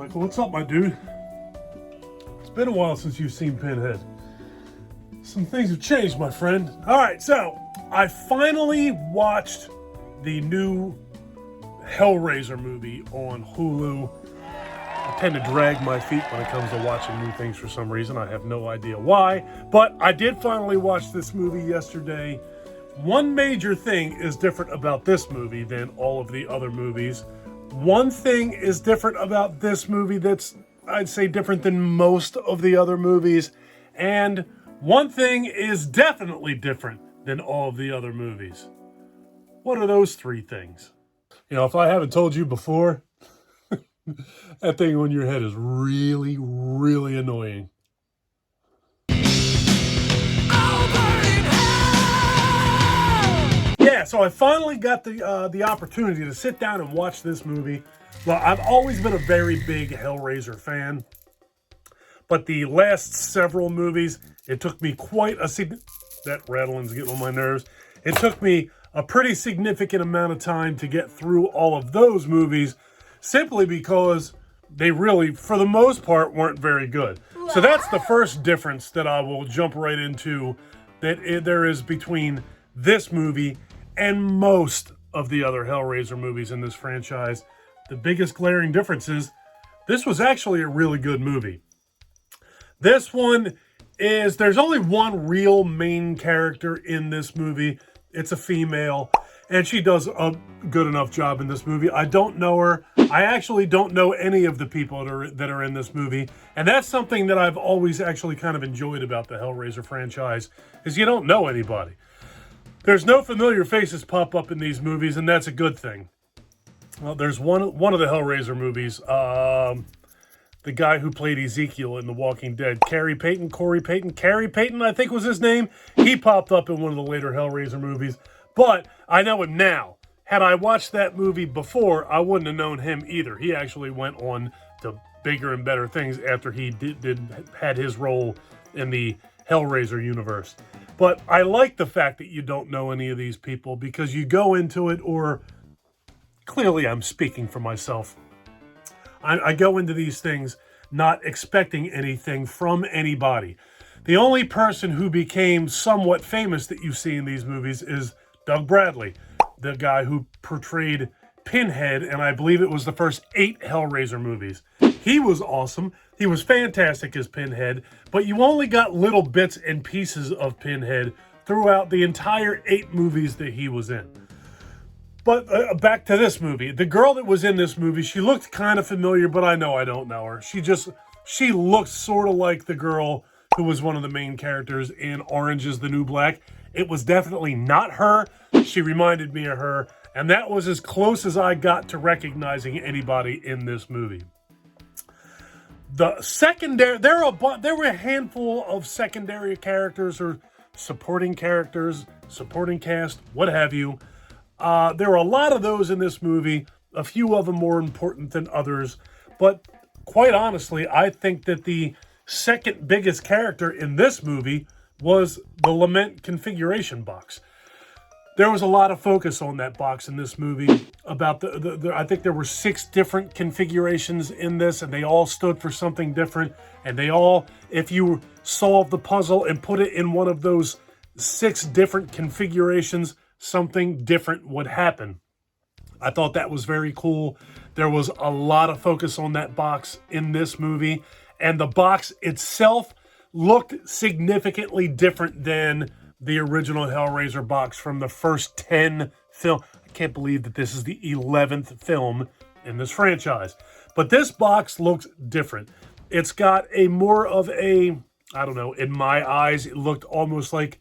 Michael, what's up, my dude? It's been a while since you've seen Pinhead. Some things have changed, my friend. All right, so I finally watched the new Hellraiser movie on Hulu. I tend to drag my feet when it comes to watching new things for some reason. I have no idea why, but I did finally watch this movie yesterday. One major thing is different about this movie than all of the other movies. One thing is different about this movie that's, I'd say, different than most of the other movies. And one thing is definitely different than all of the other movies. What are those three things? You know, if I haven't told you before, that thing on your head is really, really annoying. Yeah, so I finally got the opportunity to sit down and watch this movie. Well, I've always been a very big Hellraiser fan, but the last several movies, it took me that rattling's getting on my nerves. It took me a pretty significant amount of time to get through all of those movies, simply because they really, for the most part, weren't very good. So that's the first difference that I will jump right into there is between this movie and most of the other Hellraiser movies in this franchise. The biggest glaring difference is this was actually a really good movie. This one is, there's only one real main character in this movie. It's a female, and she does a good enough job in this movie. I don't know her. I actually don't know any of the people that are in this movie, and that's something that I've always actually kind of enjoyed about the Hellraiser franchise, is you don't know anybody. There's no familiar faces pop up in these movies, and that's a good thing. Well, there's one of the Hellraiser movies, the guy who played Ezekiel in The Walking Dead, Carrie Payton, I think was his name. He popped up in one of the later Hellraiser movies, but I know him now. Had I watched that movie before, I wouldn't have known him either. He actually went on to bigger and better things after he had his role in the Hellraiser universe. But I like the fact that you don't know any of these people, because you go into it, or clearly I'm speaking for myself, I go into these things not expecting anything from anybody. The only person who became somewhat famous that you see in these movies is Doug Bradley, the guy who portrayed Pinhead, and I believe it was the first 8 Hellraiser movies. He was awesome. He was fantastic as Pinhead, but you only got little bits and pieces of Pinhead throughout the entire 8 movies that he was in. But back to this movie. The girl that was in this movie, she looked kind of familiar, but I know I don't know her. She looked sort of like the girl who was one of the main characters in Orange is the New Black. It was definitely not her. She reminded me of her, and that was as close as I got to recognizing anybody in this movie. The secondary, there were a handful of secondary characters or supporting characters, supporting cast, what have you. There were a lot of those in this movie, a few of them more important than others, but quite honestly, I think that the second biggest character in this movie was the Lament configuration box. There was a lot of focus on that box in this movie. About I think there were 6 different configurations in this, and they all stood for something different. And they all, if you solved the puzzle and put it in one of those 6 different configurations, something different would happen. I thought that was very cool. There was a lot of focus on that box in this movie, and the box itself looked significantly different than the original Hellraiser box from the first 10 films. I can't believe that this is the 11th film in this franchise. But this box looks different. It's got a more of a, I don't know, in my eyes, it looked almost like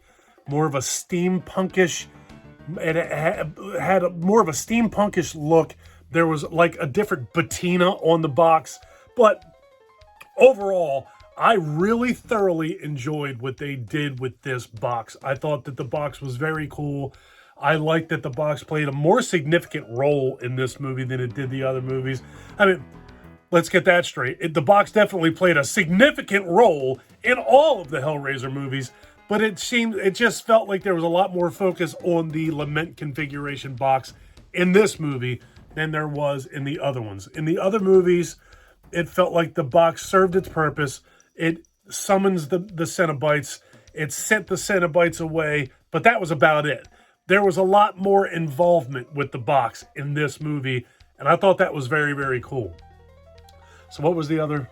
more of a steampunkish, it had more of a steampunkish look. There was like a different patina on the box. But overall, I really thoroughly enjoyed what they did with this box. I thought that the box was very cool. I liked that the box played a more significant role in this movie than it did the other movies. I mean, let's get that straight. The box definitely played a significant role in all of the Hellraiser movies, but it just felt like there was a lot more focus on the Lament configuration box in this movie than there was in the other ones. In the other movies, it felt like the box served its purpose. It summons the Cenobites. It sent the Cenobites away, but that was about it. There was a lot more involvement with the box in this movie, and I thought that was very, very cool. So what was the other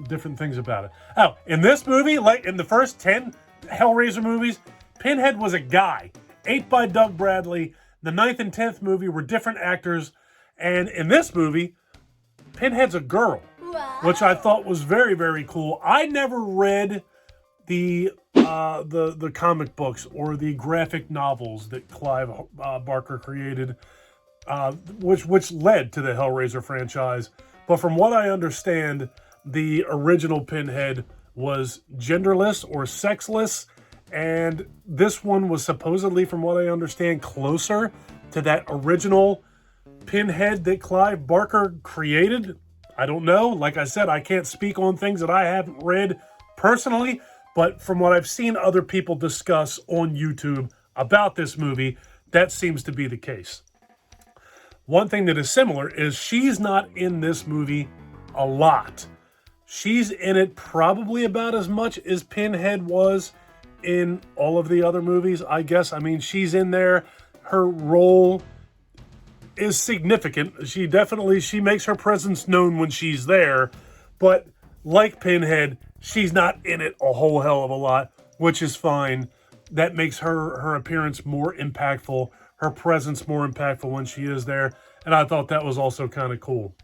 different things about it? Oh, in this movie, like in the first 10 Hellraiser movies, Pinhead was a guy, 8 by Doug Bradley. The 9th and 10th movie were different actors, and in this movie, Pinhead's a girl, which I thought was very, very cool. I never read the comic books or the graphic novels that Clive Barker created, which led to the Hellraiser franchise. But from what I understand, the original Pinhead was genderless or sexless, and this one was supposedly, from what I understand, closer to that original Pinhead that Clive Barker created. I don't know. Like I said, I can't speak on things that I haven't read personally, but from what I've seen other people discuss on YouTube about this movie, that seems to be the case. One thing that is similar is she's not in this movie a lot. She's in it probably about as much as Pinhead was in all of the other movies, I guess. I mean, she's in there. Her role is significant. She makes her presence known when she's there, but like Pinhead, she's not in it a whole hell of a lot, which is fine. That makes her appearance more impactful, her presence more impactful when she is there, and I thought that was also kind of cool.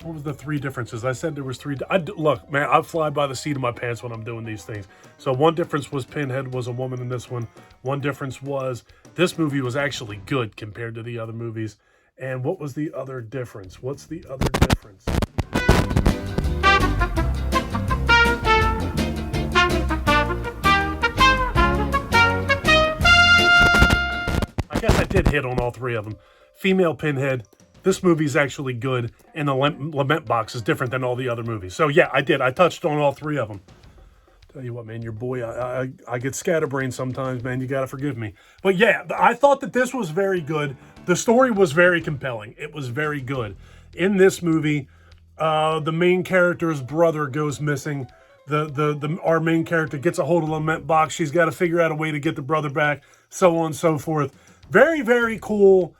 What was the 3 differences? I said there was 3. Look, man, I fly by the seat of my pants when I'm doing these things. So one difference was Pinhead was a woman in this one. One difference was this movie was actually good compared to the other movies. And what was the other difference? What's the other difference? I guess I did hit on all 3 of them. Female Pinhead. This movie's actually good, and the Lament Box is different than all the other movies. So yeah, I did. I touched on all 3 of them. Tell you what, man, your boy, I get scatterbrained sometimes, man. You got to forgive me. But yeah, I thought that this was very good. The story was very compelling. It was very good. In this movie, the main character's brother goes missing. Our main character gets a hold of the Lament Box. She's got to figure out a way to get the brother back, so on and so forth. Very, very cool.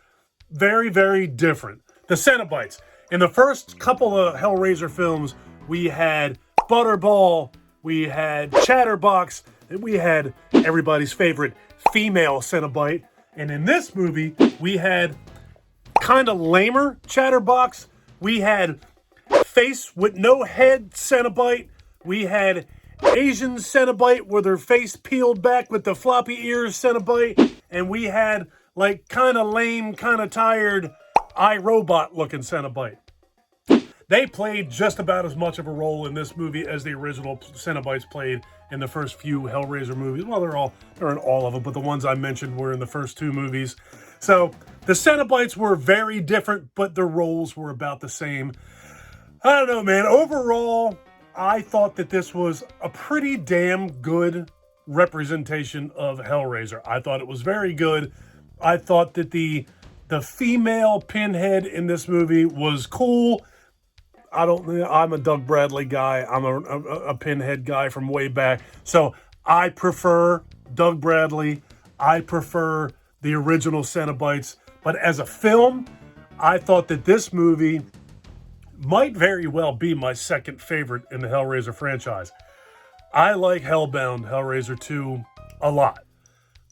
Very, very different. The Cenobites. In the first couple of Hellraiser films, we had Butterball, we had Chatterbox, and we had everybody's favorite female Cenobite. And in this movie, we had kind of lamer Chatterbox. We had face with no head Cenobite. We had Asian Cenobite with her face peeled back with the floppy ears Cenobite. And we had like kind of lame, kind of tired iRobot looking Cenobite. They played just about as much of a role in this movie as the original Cenobites played in the first few Hellraiser movies. Well, they're in all of them, but the ones I mentioned were in the first 2 movies. So the Cenobites were very different, but their roles were about the same. I don't know, man. Overall, I thought that this was a pretty damn good representation of Hellraiser. I thought it was very good. I thought that the female Pinhead in this movie was cool. I'm a Doug Bradley guy. I'm a Pinhead guy from way back. So I prefer Doug Bradley. I prefer the original Cenobites. But as a film, I thought that this movie might very well be my second favorite in the Hellraiser franchise. I like Hellbound, Hellraiser 2, a lot.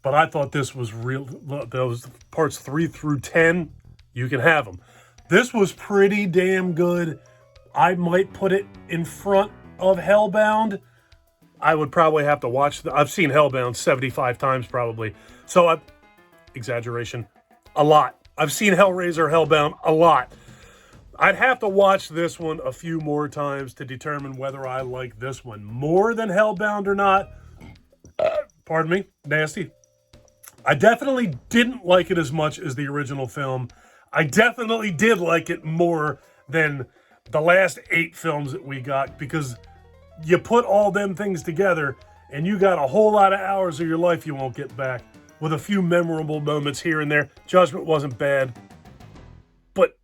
But I thought this was real. Those parts 3 through 10, you can have them. This was pretty damn good. I might put it in front of Hellbound. I would probably have to watch. I've seen Hellbound 75 times probably. So, exaggeration, a lot. I've seen Hellraiser, Hellbound a lot. I'd have to watch this one a few more times to determine whether I like this one more than Hellbound or not. Pardon me, nasty. I definitely didn't like it as much as the original film. I definitely did like it more than the last 8 films that we got, because you put all them things together and you got a whole lot of hours of your life you won't get back, with a few memorable moments here and there. Judgment wasn't bad, but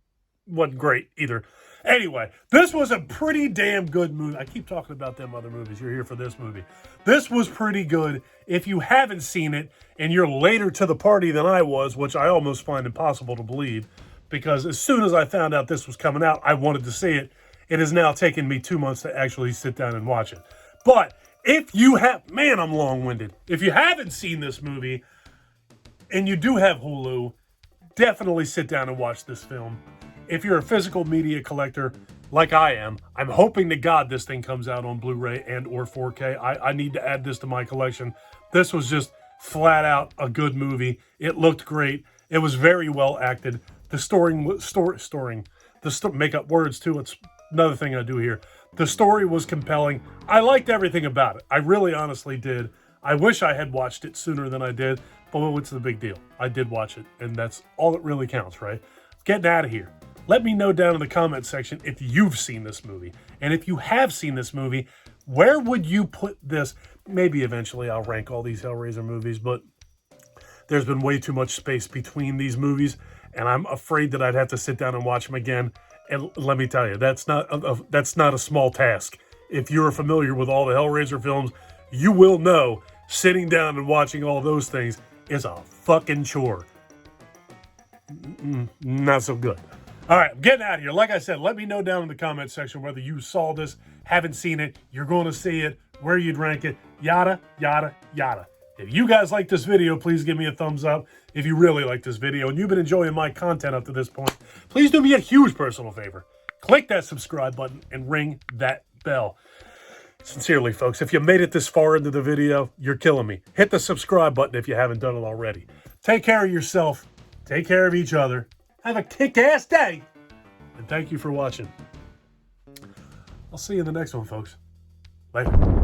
wasn't great either. Anyway, this was a pretty damn good movie. I keep talking about them other movies. You're here for this movie. This was pretty good. If you haven't seen it and you're later to the party than I was, which I almost find impossible to believe, because as soon as I found out this was coming out, I wanted to see it. It has now taken me 2 months to actually sit down and watch it. But if you have, man, I'm long-winded. If you haven't seen this movie and you do have Hulu, definitely sit down and watch this film. If you're a physical media collector like I am, I'm hoping to God this thing comes out on Blu-ray and or 4K. I need to add this to my collection. This was just flat out a good movie. It looked great. It was very well acted. The make up words too. It's another thing I do here. The story was compelling. I liked everything about it. I really honestly did. I wish I had watched it sooner than I did, but what's the big deal? I did watch it, and that's all that really counts, right? Getting out of here. Let me know down in the comment section if you've seen this movie. And if you have seen this movie, where would you put this? Maybe eventually I'll rank all these Hellraiser movies, but there's been way too much space between these movies, and I'm afraid that I'd have to sit down and watch them again. And let me tell you, that's not a small task. If you're familiar with all the Hellraiser films, you will know sitting down and watching all those things is a fucking chore. Not so good. All right, I'm getting out of here. Like I said, let me know down in the comment section whether you saw this, haven't seen it, you're going to see it, where you'd rank it, yada, yada, yada. If you guys like this video, please give me a thumbs up. If you really like this video and you've been enjoying my content up to this point, please do me a huge personal favor. Click that subscribe button and ring that bell. Sincerely, folks, if you made it this far into the video, you're killing me. Hit the subscribe button if you haven't done it already. Take care of yourself. Take care of each other. Have a kick-ass day. And thank you for watching. I'll see you in the next one, folks. Later.